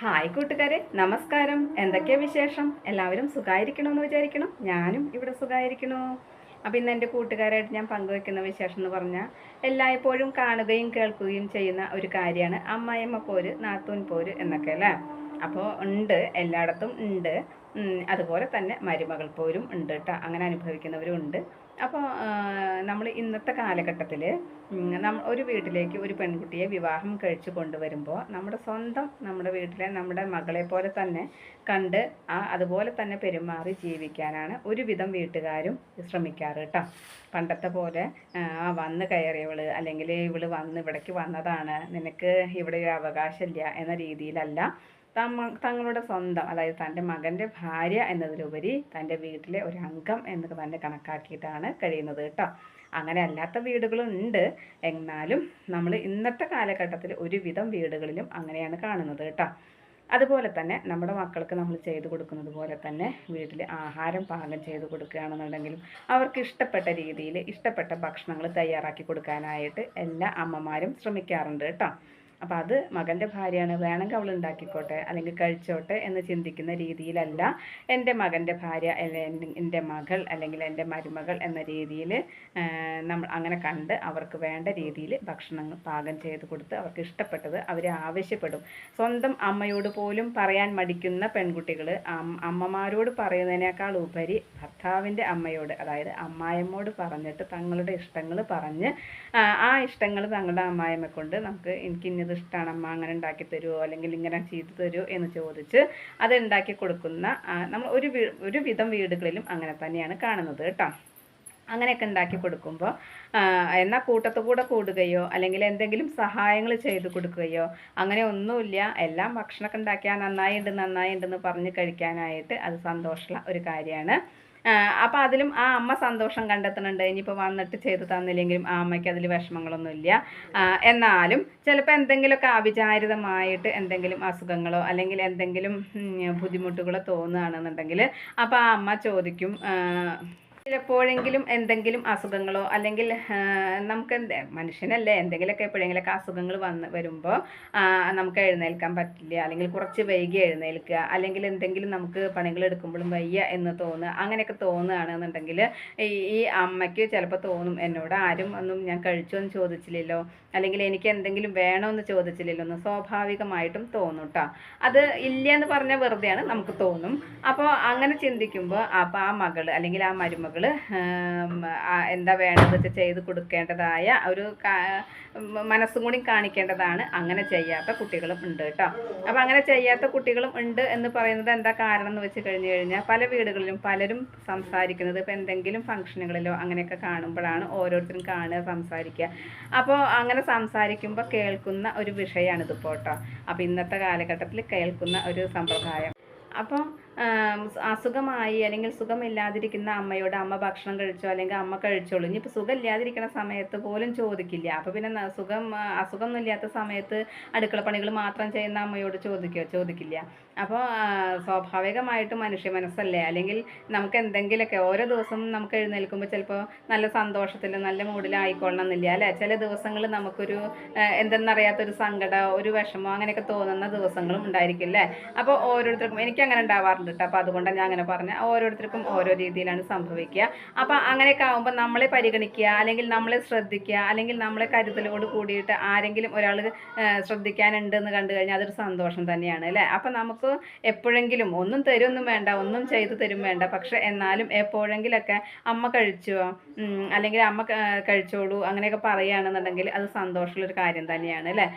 Hi കൂട്ടുകാരെ, നമസ്കാരം. എന്തൊക്കെയാ വിശേഷം? എല്ലാവരും സുഖമായിരിക്കണമെന്ന് വിചാരിക്കണം. ഞാനും ഇവിടെ സുഖമായിരിക്കണു. അപ്പം ഇന്ന് എൻ്റെ കൂട്ടുകാരായിട്ട് ഞാൻ പങ്കുവെക്കുന്ന വിശേഷം എന്ന് പറഞ്ഞാൽ, എല്ലായ്പ്പോഴും കാണുകയും കേൾക്കുകയും ചെയ്യുന്ന ഒരു കാര്യമാണ് അമ്മായിയമ്മ പോര്, നാത്തൂൻ പോര് എന്നൊക്കെ അല്ലേ. അപ്പോൾ ഉണ്ട്, എല്ലായിടത്തും ഉണ്ട്. അതുപോലെ തന്നെ മരുമകൾ പോരും ഉണ്ട് കേട്ടോ. അങ്ങനെ അനുഭവിക്കുന്നവരും ഉണ്ട്. അപ്പോൾ നമ്മൾ ഇന്നത്തെ കാലഘട്ടത്തിൽ ഒരു വീട്ടിലേക്ക് ഒരു പെൺകുട്ടിയെ വിവാഹം കഴിച്ചു കൊണ്ടുവരുമ്പോൾ നമ്മുടെ വീട്ടിലെ നമ്മുടെ മകളെ പോലെ തന്നെ കണ്ട് അതുപോലെ തന്നെ പെരുമാറി ജീവിക്കാനാണ് ഒരുവിധം വീട്ടുകാരും ശ്രമിക്കാറ് കേട്ടോ. പണ്ടത്തെ പോലെ വന്ന് കയറിയവള് അല്ലെങ്കിൽ ഇവള് ഇവിടേക്ക് വന്നതാണ്, നിനക്ക് ഇവിടെ ഒരു അവകാശമില്ല എന്ന രീതിയിലല്ല തങ്ങളുടെ സ്വന്തം, അതായത് തൻ്റെ മകൻ്റെ ഭാര്യ എന്നതിലുപരി തൻ്റെ വീട്ടിലെ ഒരു അംഗം എന്ന് തന്നെ കണക്കാക്കിയിട്ടാണ് കഴിയുന്നത് കേട്ടോ. അങ്ങനെ അല്ലാത്ത വീടുകളും ഉണ്ട്. എന്നാലും നമ്മൾ ഇന്നത്തെ കാലഘട്ടത്തിൽ ഒരുവിധം വീടുകളിലും അങ്ങനെയാണ് കാണുന്നത് കേട്ടോ. അതുപോലെ തന്നെ നമ്മുടെ മക്കൾക്ക് നമ്മൾ ചെയ്തു കൊടുക്കുന്നത് പോലെ തന്നെ വീട്ടിൽ ആഹാരം പാകം ചെയ്ത് കൊടുക്കുകയാണെന്നുണ്ടെങ്കിലും അവർക്ക് ഇഷ്ടപ്പെട്ട രീതിയിൽ ഇഷ്ടപ്പെട്ട ഭക്ഷണങ്ങൾ തയ്യാറാക്കി കൊടുക്കാനായിട്ട് എല്ലാ അമ്മമാരും ശ്രമിക്കാറുണ്ട് കേട്ടോ. അപ്പം അത് മകൻ്റെ ഭാര്യയാണ്, വേണമെങ്കിൽ അവൾ ഉണ്ടാക്കിക്കോട്ടെ അല്ലെങ്കിൽ കഴിച്ചോട്ടെ എന്ന് ചിന്തിക്കുന്ന രീതിയിലല്ല എൻ്റെ മകൻ്റെ ഭാര്യ, എൻ്റെ മകൾ അല്ലെങ്കിൽ എൻ്റെ മരുമകൾ എന്ന രീതിയിൽ നമ്മൾ അങ്ങനെ കണ്ട് അവർക്ക് വേണ്ട രീതിയിൽ ഭക്ഷണങ്ങൾ പാകം ചെയ്ത് കൊടുത്ത് അവർക്ക് ഇഷ്ടപ്പെട്ടത് അവർ ആവശ്യപ്പെടും. സ്വന്തം അമ്മയോട് പോലും പറയാൻ മടിക്കുന്ന പെൺകുട്ടികൾ അമ്മമാരോട് പറയുന്നതിനേക്കാൾ ഉപരി ഭർത്താവിൻ്റെ അമ്മയോട്, അതായത് അമ്മായിയമ്മോട് പറഞ്ഞിട്ട് തങ്ങളുടെ ഇഷ്ടങ്ങൾ പറഞ്ഞ് ആ ഇഷ്ടങ്ങൾ തങ്ങളുടെ അമ്മായിയമ്മ കൊണ്ട് എനിക്ക് ഇന്നത് ഇഷ്ടമാണ് അമ്മ, അങ്ങനെ ഉണ്ടാക്കി തരുമോ അല്ലെങ്കിൽ ഇങ്ങനെ ചെയ്തു തരുമോ എന്ന് ചോദിച്ച് അത് ഉണ്ടാക്കി കൊടുക്കുന്ന നമ്മൾ ഒരുവിധം വീടുകളിലും അങ്ങനെ തന്നെയാണ് കാണുന്നത് കേട്ടോ. അങ്ങനെയൊക്കെ ഉണ്ടാക്കി കൊടുക്കുമ്പോൾ എന്നാൽ കൂട്ടത്തുകൂടെ കൂടുകയോ അല്ലെങ്കിൽ എന്തെങ്കിലും സഹായങ്ങൾ ചെയ്തു കൊടുക്കുകയോ അങ്ങനെ ഒന്നുമില്ല. എല്ലാം ഭക്ഷണമൊക്കെ ഉണ്ടാക്കിയാൽ നന്നായിട്ടുണ്ടെന്ന് പറഞ്ഞ് കഴിക്കാനായിട്ട് അത് സന്തോഷമുള്ള ഒരു കാര്യമാണ്. അപ്പോൾ അതിലും ആ അമ്മ സന്തോഷം കണ്ടെത്തുന്നുണ്ട്. ഇനിയിപ്പോൾ വന്നിട്ട് ചെയ്ത് തന്നില്ലെങ്കിലും ആ അമ്മയ്ക്ക് അതിൽ വിഷമങ്ങളൊന്നുമില്ല. എന്നാലും ചിലപ്പോൾ എന്തെങ്കിലുമൊക്കെ അവിചാരിതമായിട്ട് എന്തെങ്കിലും അസുഖങ്ങളോ അല്ലെങ്കിൽ എന്തെങ്കിലും ബുദ്ധിമുട്ടുകളോ തോന്നുകയാണെന്നുണ്ടെങ്കിൽ അപ്പോൾ ആ അമ്മ ചോദിക്കും, ചിലപ്പോഴെങ്കിലും എന്തെങ്കിലും അസുഖങ്ങളോ അല്ലെങ്കിൽ നമുക്ക് മനുഷ്യനല്ലേ, എന്തെങ്കിലുമൊക്കെ എപ്പോഴെങ്കിലൊക്കെ അസുഖങ്ങൾ വരുമ്പോൾ നമുക്ക് എഴുന്നേൽക്കാൻ പറ്റില്ല അല്ലെങ്കിൽ കുറച്ച് വൈകി എഴുന്നേൽക്കുക അല്ലെങ്കിൽ എന്തെങ്കിലും നമുക്ക് പണികൾ എടുക്കുമ്പോഴും വയ്യ എന്ന് തോന്നുക, അങ്ങനെയൊക്കെ തോന്നുകയാണെന്നുണ്ടെങ്കിൽ ഈ അമ്മയ്ക്ക് ചിലപ്പോൾ തോന്നും, എന്നോട് ആരും ഒന്നും ഞാൻ കഴിച്ചോ എന്ന് ചോദിച്ചില്ലല്ലോ അല്ലെങ്കിൽ എനിക്ക് എന്തെങ്കിലും വേണമെന്ന് ചോദിച്ചില്ലല്ലോ എന്ന് സ്വാഭാവികമായിട്ടും തോന്നും കേട്ടോ. അത് ഇല്ല എന്ന് പറഞ്ഞാൽ വെറുതെയാണ്, നമുക്ക് തോന്നും. അപ്പോൾ അങ്ങനെ ചിന്തിക്കുമ്പോൾ അപ്പോൾ ആ മകൾ അല്ലെങ്കിൽ ആ മരുമകൾ എന്താ വേണ്ടത് വെച്ച് ചെയ്ത് കൊടുക്കേണ്ടതായ ഒരു മനസ്സും കൂടി കാണിക്കേണ്ടതാണ്. അങ്ങനെ ചെയ്യാത്ത കുട്ടികളും ഉണ്ട് കേട്ടോ. അപ്പോൾ അങ്ങനെ ചെയ്യാത്ത കുട്ടികളും ഉണ്ട് എന്ന് പറയുന്നത് എന്താ കാരണം എന്ന് വെച്ച് കഴിഞ്ഞാൽ പല വീടുകളിലും പലരും സംസാരിക്കുന്നത് ഇപ്പോൾ എന്തെങ്കിലും ഫംഗ്ഷനുകളിലോ അങ്ങനെയൊക്കെ കാണുമ്പോഴാണ് ഓരോരുത്തരും കാണുക, സംസാരിക്കുക. അപ്പോൾ അങ്ങനെ സംസാരിക്കുമ്പോൾ കേൾക്കുന്ന ഒരു വിഷയമാണ് ഇതിപ്പോൾ കേട്ടോ. അപ്പോൾ ഇന്നത്തെ കാലഘട്ടത്തിൽ കേൾക്കുന്ന ഒരു സമ്പ്രദായം. അപ്പോൾ അസുഖമായി അല്ലെങ്കിൽ സുഖമില്ലാതിരിക്കുന്ന അമ്മയോട് അമ്മ ഭക്ഷണം കഴിച്ചോ അല്ലെങ്കിൽ അമ്മ കഴിച്ചോളൂ, ഇനിയിപ്പോൾ സുഖമില്ലാതിരിക്കുന്ന സമയത്ത് പോലും ചോദിക്കില്ല. അപ്പോൾ പിന്നെ അസുഖമൊന്നും ഇല്ലാത്ത സമയത്ത് അടുക്കള പണികൾ മാത്രം ചെയ്യുന്ന അമ്മയോട് ചോദിക്കില്ല. അപ്പോൾ സ്വാഭാവികമായിട്ടും മനുഷ്യ മനസ്സല്ലേ, അല്ലെങ്കിൽ നമുക്ക് എന്തെങ്കിലുമൊക്കെ ഓരോ ദിവസം നമുക്ക് എഴുന്നേൽക്കുമ്പോൾ ചിലപ്പോൾ നല്ല സന്തോഷത്തിൽ നല്ല മൂഡിലായിക്കൊള്ളണം എന്നില്ല അല്ലേ. ചില ദിവസങ്ങൾ നമുക്കൊരു എന്തെന്നറിയാത്തൊരു സങ്കടം, ഒരു വിഷമം അങ്ങനെയൊക്കെ തോന്നുന്ന ദിവസങ്ങളും ഉണ്ടായിരിക്കും അല്ലേ. അപ്പോൾ ഓരോരുത്തർക്കും എനിക്കങ്ങനെ ഉണ്ടാവാറുണ്ട് കേട്ടോ. അപ്പോൾ അതുകൊണ്ടാണ് ഞാൻ അങ്ങനെ പറഞ്ഞ, ഓരോരുത്തർക്കും ഓരോ രീതിയിലാണ് സംഭവിക്കുക. അപ്പോൾ അങ്ങനെയൊക്കെ ആകുമ്പോൾ നമ്മളെ പരിഗണിക്കുക അല്ലെങ്കിൽ നമ്മളെ ശ്രദ്ധിക്കുക അല്ലെങ്കിൽ നമ്മളെ കരുതലോട് കൂടിയിട്ട് ആരെങ്കിലും ഒരാൾ ശ്രദ്ധിക്കാനുണ്ടെന്ന് കണ്ടു കഴിഞ്ഞാൽ അതൊരു സന്തോഷം തന്നെയാണ് അല്ലേ. അപ്പോൾ നമുക്ക് എപ്പോഴെങ്കിലും ഒന്നും തരുമൊന്നും വേണ്ട, ഒന്നും ചെയ്തു തരും വേണ്ട, പക്ഷെ എന്നാലും എപ്പോഴെങ്കിലൊക്കെ അമ്മ കഴിച്ചോ അല്ലെങ്കിൽ അമ്മ കഴിച്ചോളൂ അങ്ങനെയൊക്കെ പറയുകയാണെന്നുണ്ടെങ്കിൽ അത് സന്തോഷമുള്ളൊരു കാര്യം തന്നെയാണ് അല്ലേ.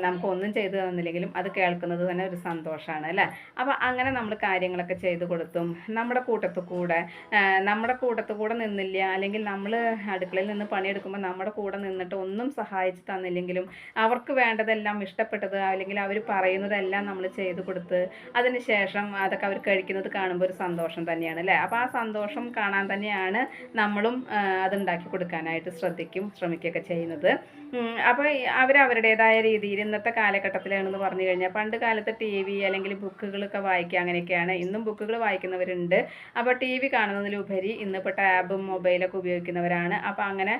നമുക്കൊന്നും ചെയ്തു തന്നില്ലെങ്കിലും അത് കേൾക്കുന്നത് തന്നെ ഒരു സന്തോഷമാണ് അല്ലേ. അപ്പോൾ അങ്ങനെ നമ്മൾ കാര്യങ്ങളൊക്കെ ചെയ്തു കൊടുത്തും നമ്മുടെ കൂട്ടത്തു കൂടെ നിന്നില്ല അല്ലെങ്കിൽ നമ്മൾ അടുക്കളയിൽ നിന്ന് പണിയെടുക്കുമ്പോൾ നമ്മുടെ കൂടെ നിന്നിട്ട് ഒന്നും സഹായിച്ച് തന്നില്ലെങ്കിലും അവർക്ക് വേണ്ടതെല്ലാം ഇഷ്ടപ്പെട്ടത് അല്ലെങ്കിൽ അവർ പറയുന്നതെല്ലാം നമ്മൾ ചെയ്തു കൊടുത്ത് അതിന് ശേഷം അതൊക്കെ അവർ കഴിക്കുന്നത് കാണുമ്പോൾ ഒരു സന്തോഷം തന്നെയാണ് അല്ലേ. അപ്പോൾ ആ സന്തോഷം കാണാൻ തന്നെയാണ് നമ്മളും അതുണ്ടാക്കി കൊടുക്കാനായിട്ട് ശ്രമിക്കുകയൊക്കെ ചെയ്യുന്നത്. അപ്പോൾ അവരവരുടേതായ രീതിയിൽ രീതിയിൽ ഇന്നത്തെ കാലഘട്ടത്തിലാണെന്ന് പറഞ്ഞു കഴിഞ്ഞാൽ പണ്ട് കാലത്ത് ടി വി അല്ലെങ്കിൽ ബുക്കുകളൊക്കെ വായിക്കുക അങ്ങനെയൊക്കെയാണ്. ഇന്നും ബുക്കുകൾ വായിക്കുന്നവരുണ്ട്. അപ്പോൾ ടി വി കാണുന്നതിലുപരി ഇന്നിപ്പോൾ ടാബും മൊബൈലൊക്കെ ഉപയോഗിക്കുന്നവരാണ്. അപ്പോൾ അങ്ങനെ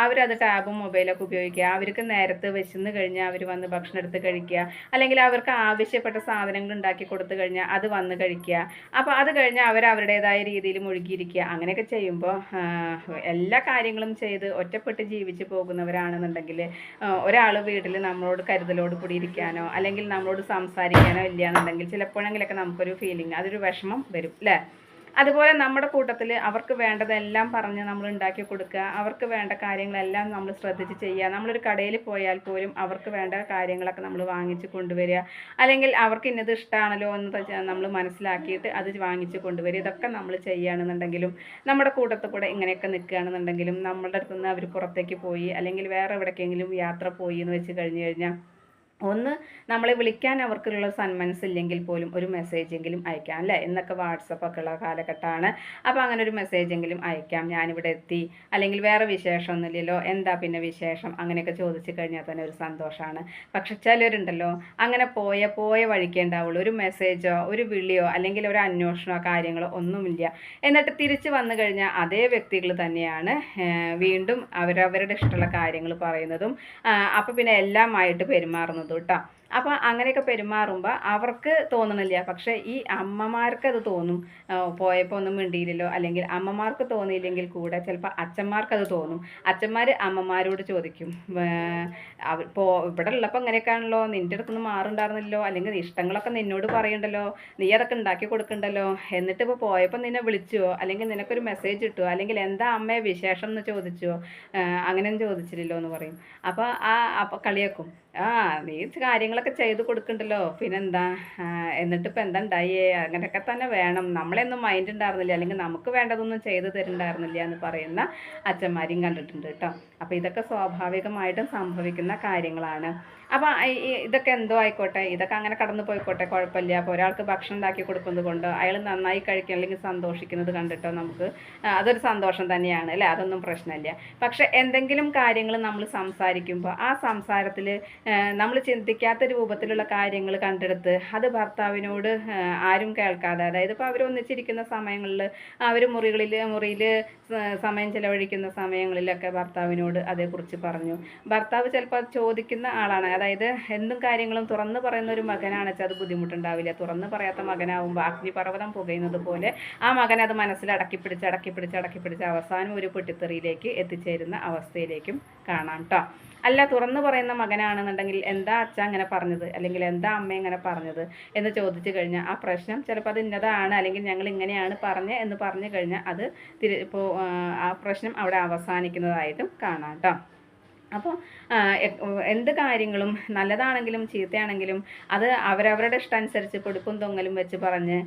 അവരത് ടാബും മൊബൈലൊക്കെ ഉപയോഗിക്കുക. അവർക്ക് നേരത്ത് വിശന്ന് കഴിഞ്ഞാൽ അവർ വന്ന് ഭക്ഷണം എടുത്ത് കഴിക്കുക, അല്ലെങ്കിൽ അവർക്ക് ആവശ്യപ്പെട്ട സാധനങ്ങൾ ഉണ്ടാക്കി കൊടുത്തു കഴിഞ്ഞാൽ അത് വന്ന് കഴിക്കുക. അപ്പോൾ അത് കഴിഞ്ഞാൽ അവർ അവരുടേതായ രീതിയിൽ മുഴുകിയിരിക്കുക. അങ്ങനെയൊക്കെ ചെയ്യുമ്പോൾ എല്ലാ കാര്യങ്ങളും ചെയ്ത് ഒറ്റപ്പെട്ട് ജീവിച്ച് പോകുന്നവരാണെന്നുണ്ടെങ്കിൽ ഒരാൾ വീട്ടിൽ നമ്മളോട് കരുതലോട് കൂടി ഇരിക്കാനോ അല്ലെങ്കിൽ നമ്മളോട് സംസാരിക്കാനോ ഇല്ലയെന്നുണ്ടെങ്കിൽ ചിലപ്പോഴെങ്കിലൊക്കെ നമുക്കൊരു ഫീലിംഗ്, അതൊരു വിഷമം വരും അല്ലേ. അതുപോലെ നമ്മുടെ കൂട്ടത്തിൽ അവർക്ക് വേണ്ടതെല്ലാം പറഞ്ഞ് നമ്മൾ ഉണ്ടാക്കി കൊടുക്കുക, അവർക്ക് വേണ്ട കാര്യങ്ങളെല്ലാം നമ്മൾ ശ്രദ്ധിച്ച് ചെയ്യുക. നമ്മളൊരു കടയിൽ പോയാൽ പോലും അവർക്ക് വേണ്ട കാര്യങ്ങളൊക്കെ നമ്മൾ വാങ്ങിച്ച് കൊണ്ടുവരിക, അല്ലെങ്കിൽ അവർക്ക് ഇന്നത് ഇഷ്ടമാണല്ലോ എന്ന് നമ്മൾ മനസ്സിലാക്കിയിട്ട് അത് വാങ്ങിച്ച് കൊണ്ടുവരിക. ഇതൊക്കെ നമ്മൾ ചെയ്യുകയാണെന്നുണ്ടെങ്കിലും നമ്മുടെ കൂട്ടത്തിൽ കൂടെ ഇങ്ങനെയൊക്കെ നിൽക്കുകയാണെന്നുണ്ടെങ്കിലും നമ്മളുടെ അടുത്തുനിന്ന് അവർ പുറത്തേക്ക് പോയി അല്ലെങ്കിൽ വേറെ എവിടേക്കെങ്കിലും യാത്ര പോയി എന്ന് വെച്ച് കഴിഞ്ഞ് കഴിഞ്ഞാൽ ഒന്ന് നമ്മളെ വിളിക്കാൻ അവർക്കുള്ള സന്മനസ്സില്ലെങ്കിൽ പോലും ഒരു മെസ്സേജെങ്കിലും അയക്കാം അല്ലേ. എന്നൊക്കെ വാട്സപ്പൊക്കെ ഉള്ള കാലഘട്ടമാണ്. അപ്പോൾ അങ്ങനെ ഒരു മെസ്സേജെങ്കിലും അയക്കാം, ഞാനിവിടെ എത്തി, അല്ലെങ്കിൽ വേറെ വിശേഷമൊന്നുമില്ലല്ലോ, എന്താ പിന്നെ വിശേഷം, അങ്ങനെയൊക്കെ ചോദിച്ചു കഴിഞ്ഞാൽ തന്നെ ഒരു സന്തോഷമാണ്. പക്ഷെ ചിലരുണ്ടല്ലോ അങ്ങനെ പോയ വഴിക്കേ ഉണ്ടാവുള്ളൂ, ഒരു മെസ്സേജോ ഒരു വിളിയോ അല്ലെങ്കിൽ ഒരു അന്വേഷണമോ കാര്യങ്ങളോ ഒന്നുമില്ല. എന്നിട്ട് തിരിച്ച് വന്നു കഴിഞ്ഞാൽ അതേ വ്യക്തികൾ തന്നെയാണ് വീണ്ടും അവരവരുടെ ഇഷ്ടമുള്ള കാര്യങ്ങൾ പറയുന്നതും അപ്പോൾ പിന്നെ എല്ലാമായിട്ട് പെരുമാറുന്നത് കേട്ടോ. അപ്പോൾ അങ്ങനെയൊക്കെ പെരുമാറുമ്പോൾ അവർക്ക് തോന്നണില്ല, പക്ഷേ ഈ അമ്മമാർക്ക് അത് തോന്നും. പോയപ്പോൾ ഒന്നും മിണ്ടിയില്ലല്ലോ, അല്ലെങ്കിൽ അമ്മമാർക്ക് തോന്നിയില്ലെങ്കിൽ കൂടെ ചിലപ്പോൾ അച്ഛന്മാർക്കത് തോന്നും. അച്ഛന്മാർ അമ്മമാരോട് ചോദിക്കും, ഇവിടെ ഉള്ളപ്പോൾ അങ്ങനെയൊക്കെയാണല്ലോ, നിൻ്റെ അടുത്തൊന്നും മാറുണ്ടായിരുന്നല്ലോ, അല്ലെങ്കിൽ ഇഷ്ടങ്ങളൊക്കെ നിന്നോട് പറയണ്ടല്ലോ, നീ അതൊക്കെ ഉണ്ടാക്കി കൊടുക്കണ്ടല്ലോ, എന്നിട്ട് ഇപ്പോൾ പോയപ്പോൾ നിന്നെ വിളിച്ചുവോ, അല്ലെങ്കിൽ നിനക്കൊരു മെസ്സേജ് കിട്ടുമോ, അല്ലെങ്കിൽ എന്താ അമ്മയെ വിശേഷം എന്ന് ചോദിച്ചുവോ, അങ്ങനെയൊന്നും ചോദിച്ചില്ലല്ലോ എന്ന് പറയും. അപ്പോൾ കളിയാക്കും, നീ കാര്യങ്ങളൊക്കെ ചെയ്ത് കൊടുക്കണ്ടല്ലോ, പിന്നെന്താ, എന്നിട്ടിപ്പോൾ എന്താ ഉണ്ടായേ, അങ്ങനെയൊക്കെ തന്നെ വേണം, നമ്മളെയൊന്നും മൈൻഡ് ഉണ്ടായിരുന്നില്ല, അല്ലെങ്കിൽ നമുക്ക് വേണ്ടതൊന്നും ചെയ്ത് തരുന്നുണ്ടായിരുന്നില്ല എന്ന് പറയുന്ന അച്ഛന്മാരെയും കണ്ടിട്ടുണ്ട് കേട്ടോ. അപ്പോൾ ഇതൊക്കെ സ്വാഭാവികമായിട്ടും സംഭവിക്കുന്ന കാര്യങ്ങളാണ്. അപ്പോൾ ഇതൊക്കെ എന്തോ ആയിക്കോട്ടെ, ഇതൊക്കെ അങ്ങനെ കടന്നു പോയിക്കോട്ടെ, കുഴപ്പമില്ല. അപ്പോൾ ഒരാൾക്ക് ഭക്ഷണം ഉണ്ടാക്കി കൊടുക്കുന്നത് കൊണ്ടോ അയാൾ നന്നായി കഴിക്കുക അല്ലെങ്കിൽ സന്തോഷിക്കുന്നത് കണ്ടിട്ടോ നമുക്ക് അതൊരു സന്തോഷം തന്നെയാണ് അല്ലേ, അതൊന്നും പ്രശ്നമില്ല. പക്ഷെ എന്തെങ്കിലും കാര്യങ്ങൾ നമ്മൾ സംസാരിക്കുമ്പോൾ ആ സംസാരത്തിൽ നമ്മൾ ചിന്തിക്കാത്ത രൂപത്തിലുള്ള കാര്യങ്ങൾ കണ്ടെടുത്ത് അത് ഭർത്താവിനോട് ആരും കേൾക്കാതെ, അതായത് ഇപ്പോൾ അവർ ഒന്നിച്ചിരിക്കുന്ന സമയങ്ങളിൽ അവർ മുറിയിൽ സമയം ചിലവഴിക്കുന്ന സമയങ്ങളിലൊക്കെ ഭർത്താവിനോട് അതേക്കുറിച്ച് പറഞ്ഞു. ഭർത്താവ് ചിലപ്പോൾ ചോദിക്കുന്ന ആളാണ്, അതായത് എന്തും കാര്യങ്ങളും തുറന്ന് പറയുന്ന ഒരു മകനാണെന്ന് വെച്ചാൽ അത് ബുദ്ധിമുട്ടുണ്ടാവില്ല. തുറന്ന് പറയാത്ത മകനാവുമ്പോൾ അഗ്നിപർവ്വതം പുകയുന്നത് പോലെ ആ മകൻ അത് മനസ്സിൽ അടക്കി പിടിച്ച് അവസാനം ഒരു പൊട്ടിത്തെറിയിലേക്ക് എത്തിച്ചേരുന്ന അവസ്ഥയിലേക്കും കാണാം കേട്ടോ. അല്ല, തുറന്നു പറയുന്ന മകനാണെന്നുണ്ടെങ്കിൽ എന്താ അച്ഛൻ അങ്ങനെ പറഞ്ഞത്, അല്ലെങ്കിൽ എന്താ അമ്മ ഇങ്ങനെ പറഞ്ഞത് എന്ന് ചോദിച്ചു കഴിഞ്ഞാൽ ആ പ്രശ്നം ചിലപ്പോൾ അത് ഇന്നതാണ്, അല്ലെങ്കിൽ ഞങ്ങൾ ഇങ്ങനെയാണ് എന്ന് പറഞ്ഞു കഴിഞ്ഞാൽ അത് ഇപ്പോൾ ആ പ്രശ്നം അവിടെ അവസാനിക്കുന്നതായിട്ടും കാണാം കേട്ടോ. അപ്പോൾ എന്ത് കാര്യങ്ങളും നല്ലതാണെങ്കിലും ചീത്തയാണെങ്കിലും അത് അവരവരുടെ ഇഷ്ടമനുസരിച്ച് പൊടുപ്പും തൊങ്ങലും വെച്ച് പറഞ്ഞ്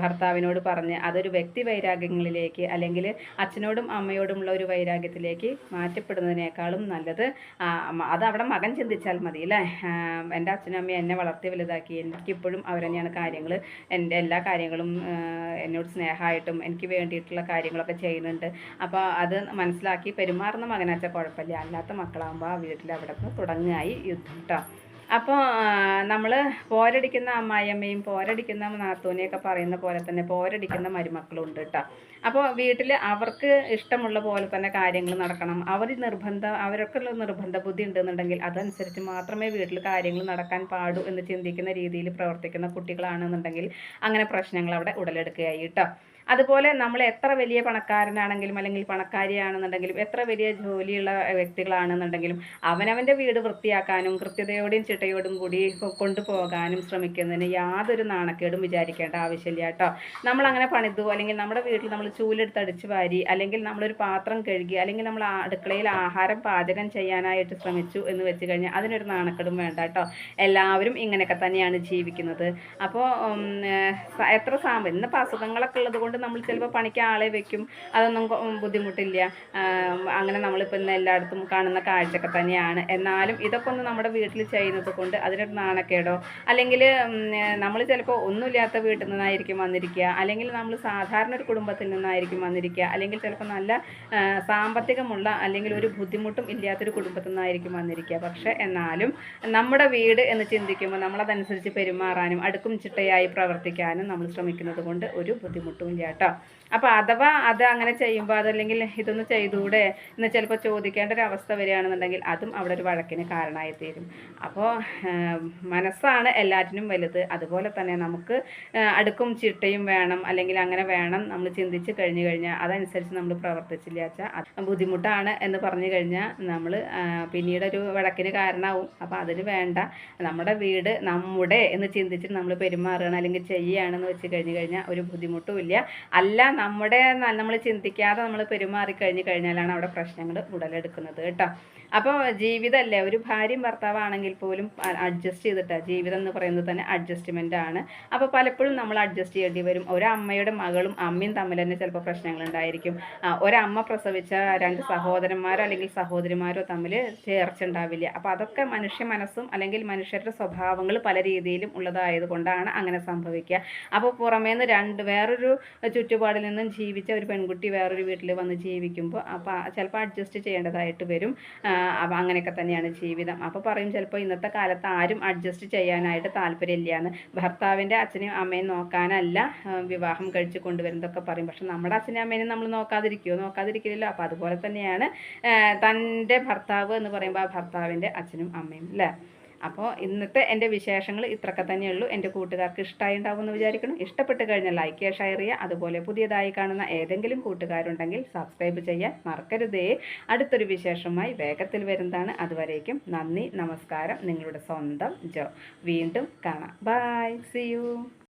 ഭർത്താവിനോട് പറഞ്ഞ് അതൊരു വ്യക്തി വൈരാഗ്യങ്ങളിലേക്ക് അല്ലെങ്കിൽ അച്ഛനോടും അമ്മയോടുമുള്ള ഒരു വൈരാഗ്യത്തിലേക്ക് മാറ്റപ്പെടുന്നതിനേക്കാളും നല്ലത് അത് അവിടെ മകൻ ചിന്തിച്ചാൽ മതി അല്ലേ. എൻ്റെ അച്ഛനും അമ്മയും എന്നെ വളർത്തി വലുതാക്കി, എനിക്കിപ്പോഴും അവർ തന്നെയാണ് കാര്യങ്ങൾ, എൻ്റെ എല്ലാ കാര്യങ്ങളും എന്നോട് സ്നേഹമായിട്ടും എനിക്ക് വേണ്ടിയിട്ടുള്ള കാര്യങ്ങളൊക്കെ ചെയ്യുന്നുണ്ട്. അപ്പോൾ അത് മനസ്സിലാക്കി പെരുമാറുന്ന മകനാച്ചാൽ കുഴപ്പമില്ല. അല്ലാത്ത മക്കളാകുമ്പോൾ ആ വീട്ടിൽ അവിടെ നിന്ന് തുടങ്ങായി യുദ്ധം കേട്ടോ. അപ്പോൾ നമ്മൾ പോരടിക്കുന്ന അമ്മായിയമ്മയും പോരടിക്കുന്ന നാത്തൂനെയൊക്കെ പറയുന്ന പോലെ തന്നെ പോരടിക്കുന്ന മരുമക്കളും ഉണ്ട് കേട്ടോ. അപ്പോൾ വീട്ടിൽ അവർക്ക് ഇഷ്ടമുള്ള പോലെ തന്നെ കാര്യങ്ങൾ നടക്കണം. അവർക്കുള്ള നിർബന്ധ ബുദ്ധി ഉണ്ടെന്നുണ്ടെങ്കിൽ അതനുസരിച്ച് മാത്രമേ വീട്ടിൽ കാര്യങ്ങൾ നടക്കാൻ പാടൂ എന്ന് ചിന്തിക്കുന്ന രീതിയിൽ പ്രവർത്തിക്കുന്ന കുട്ടികളാണെന്നുണ്ടെങ്കിൽ അങ്ങനെ പ്രശ്നങ്ങൾ അവിടെ ഉടലെടുക്കുകയായി കേട്ടോ. അതുപോലെ നമ്മൾ എത്ര വലിയ പണക്കാരനാണെങ്കിലും അല്ലെങ്കിൽ പണക്കാരിയാണെന്നുണ്ടെങ്കിലും എത്ര വലിയ ജോലിയുള്ള വ്യക്തികളാണെന്നുണ്ടെങ്കിലും അവനവൻ്റെ വീട് വൃത്തിയാക്കാനും കൃത്യതയോടും ചിട്ടയോടും കൂടി കൊണ്ടുപോകാനും ശ്രമിക്കുന്നതിന് യാതൊരു നാണക്കേടും വിചാരിക്കേണ്ട ആവശ്യമില്ല കേട്ടോ. നമ്മളങ്ങനെ പണിതു, അല്ലെങ്കിൽ നമ്മുടെ വീട്ടിൽ നമ്മൾ ചൂലെടുത്ത് അടിച്ചു വാരി, അല്ലെങ്കിൽ നമ്മളൊരു പാത്രം കഴുകി, അല്ലെങ്കിൽ നമ്മൾ അടുക്കളയിൽ ആഹാരം പാചകം ചെയ്യാനായിട്ട് ശ്രമിച്ചു എന്ന് വെച്ച് കഴിഞ്ഞാൽ അതിനൊരു നാണക്കേടും വേണ്ട കേട്ടോ. എല്ലാവരും ഇങ്ങനെയൊക്കെ തന്നെയാണ് ജീവിക്കുന്നത്. അപ്പോൾ എത്ര ഇന്നിപ്പോൾ അസുഖങ്ങളൊക്കെ ഉള്ളത് കൊണ്ട് നമ്മൾ ചിലപ്പോൾ പണിക്ക് ആളെ വെക്കും, അതൊന്നും ബുദ്ധിമുട്ടില്ല. അങ്ങനെ നമ്മളിപ്പോൾ ഇന്ന് എല്ലായിടത്തും കാണുന്ന കാഴ്ചയൊക്കെ തന്നെയാണ്. എന്നാലും ഇതൊക്കെ ഒന്ന് നമ്മുടെ വീട്ടിൽ ചെയ്യുന്നത് കൊണ്ട് അതിനൊരു നാണക്കേടോ, അല്ലെങ്കിൽ നമ്മൾ ചിലപ്പോൾ ഒന്നുമില്ലാത്ത വീട്ടിൽ നിന്നായിരിക്കും വന്നിരിക്കുക, അല്ലെങ്കിൽ നമ്മൾ സാധാരണ ഒരു കുടുംബത്തിൽ നിന്നായിരിക്കും വന്നിരിക്കുക, അല്ലെങ്കിൽ ചിലപ്പോൾ നല്ല സാമ്പത്തികമുള്ള അല്ലെങ്കിൽ ഒരു ബുദ്ധിമുട്ടും ഇല്ലാത്തൊരു കുടുംബത്തിൽ നിന്നായിരിക്കും വന്നിരിക്കുക. പക്ഷേ എന്നാലും നമ്മുടെ വീട് എന്ന് ചിന്തിക്കുമ്പോൾ നമ്മളതനുസരിച്ച് പെരുമാറാനും അടുക്കും ചിട്ടയായി പ്രവർത്തിക്കാനും നമ്മൾ ശ്രമിക്കുന്നത് കൊണ്ട് ഒരു ബുദ്ധിമുട്ടും ഇല്ല കേട്ടോ. അപ്പോൾ അഥവാ അത് അങ്ങനെ ചെയ്യുമ്പോൾ അതല്ലെങ്കിൽ ഇതൊന്ന് ചെയ്തുകൂടെ എന്ന് ചിലപ്പോൾ ചോദിക്കേണ്ട ഒരു അവസ്ഥ വരികയാണെന്നുണ്ടെങ്കിൽ അതും അവിടെ ഒരു വഴക്കിന് കാരണമായി തീരും. അപ്പോൾ മനസ്സാണ് എല്ലാറ്റിനും വലുത്. അതുപോലെ തന്നെ നമുക്ക് അടുക്കും ചിട്ടയും വേണം, അല്ലെങ്കിൽ അങ്ങനെ വേണം നമ്മൾ ചിന്തിച്ച് കഴിഞ്ഞു കഴിഞ്ഞാൽ അതനുസരിച്ച് നമ്മൾ പ്രവർത്തിച്ചില്ല വെച്ചാൽ ബുദ്ധിമുട്ടാണ് എന്ന് പറഞ്ഞു കഴിഞ്ഞാൽ നമ്മൾ പിന്നീടൊരു വഴക്കിന് കാരണമാവും. അപ്പോൾ അതിന് വേണ്ട, നമ്മുടെ വീട് നമ്മുടെ എന്ന് ചിന്തിച്ചിട്ട് നമ്മൾ പെരുമാറുകയാണ് അല്ലെങ്കിൽ ചെയ്യുകയാണെന്ന് വെച്ച് കഴിഞ്ഞു കഴിഞ്ഞാൽ ഒരു ബുദ്ധിമുട്ടും ഇല്ല. അല്ല നമ്മുടെ നമ്മൾ ചിന്തിക്കാതെ നമ്മൾ പെരുമാറി കഴിഞ്ഞാലാണ് അവിടെ പ്രശ്നങ്ങൾ ഉടലെടുക്കുന്നത് കേട്ടോ. അപ്പോൾ ജീവിതമല്ലേ, ഒരു ഭാര്യയും ഭർത്താവാണെങ്കിൽ പോലും അഡ്ജസ്റ്റ് ചെയ്തിട്ടാണ്. ജീവിതം എന്ന് പറയുന്നത് തന്നെ അഡ്ജസ്റ്റ്മെൻ്റ് ആണ്. അപ്പോൾ പലപ്പോഴും നമ്മൾ അഡ്ജസ്റ്റ് ചെയ്യേണ്ടി വരും. ഒരമ്മയുടെ മകളും അമ്മയും തമ്മിൽ തന്നെ ചിലപ്പോൾ പ്രശ്നങ്ങളുണ്ടായിരിക്കും. ഒരമ്മ പ്രസവിച്ച രണ്ട് സഹോദരന്മാരോ അല്ലെങ്കിൽ സഹോദരിമാരോ തമ്മിൽ ചേർച്ച ഉണ്ടാവില്ല. അപ്പോൾ അതൊക്കെ മനുഷ്യ മനസ്സും അല്ലെങ്കിൽ മനുഷ്യരുടെ സ്വഭാവങ്ങൾ പല രീതിയിലും ഉള്ളതായതുകൊണ്ടാണ് അങ്ങനെ സംഭവിക്കുക. അപ്പോൾ പുറമേന്ന് വേറൊരു ചുറ്റുപാടിൽ നിന്നും ജീവിച്ച ഒരു പെൺകുട്ടി വേറൊരു വീട്ടിൽ വന്ന് ജീവിക്കുമ്പോൾ അപ്പോൾ ചിലപ്പോൾ അഡ്ജസ്റ്റ് ചെയ്യേണ്ടതായിട്ട് വരും. അപ്പം അങ്ങനെയൊക്കെ തന്നെയാണ് ജീവിതം. അപ്പോൾ പറയും ചിലപ്പോൾ ഇന്നത്തെ കാലത്ത് ആരും അഡ്ജസ്റ്റ് ചെയ്യാനായിട്ട് താല്പര്യമില്ല എന്ന്. ഭർത്താവിൻ്റെ അച്ഛനെയും അമ്മയും നോക്കാനല്ല വിവാഹം കഴിച്ച് കൊണ്ടുവരുന്നതൊക്കെ പറയും. പക്ഷെ നമ്മുടെ അച്ഛനെയും അമ്മേനെയും നമ്മൾ നോക്കാതിരിക്കില്ലല്ലോ. അപ്പോൾ അതുപോലെ തന്നെയാണ് തൻ്റെ ഭർത്താവ് എന്ന് പറയുമ്പോൾ ആ ഭർത്താവിൻ്റെ അച്ഛനും അമ്മയും അല്ലേ. അപ്പോൾ ഇന്നത്തെ എൻ്റെ വിശേഷങ്ങൾ ഇത്രയൊക്കെ തന്നെയുള്ളൂ. എൻ്റെ കൂട്ടുകാർക്ക് ഇഷ്ടമായി ഉണ്ടാവും എന്ന് വിചാരിക്കണം. ഇഷ്ടപ്പെട്ട് കഴിഞ്ഞാൽ ലൈക്ക് ചെയ്യുക, ഷെയർ ചെയ്യുക. അതുപോലെ പുതിയതായി കാണുന്ന ഏതെങ്കിലും കൂട്ടുകാരുണ്ടെങ്കിൽ സബ്സ്ക്രൈബ് ചെയ്യാൻ മറക്കരുതേ. അടുത്തൊരു വിശേഷമായി വേഗത്തിൽ വരുന്നതാണ്. അതുവരേക്കും നന്ദി, നമസ്കാരം. നിങ്ങളുടെ സ്വന്തം ജോ. വീണ്ടും കാണാം. Bye, see U.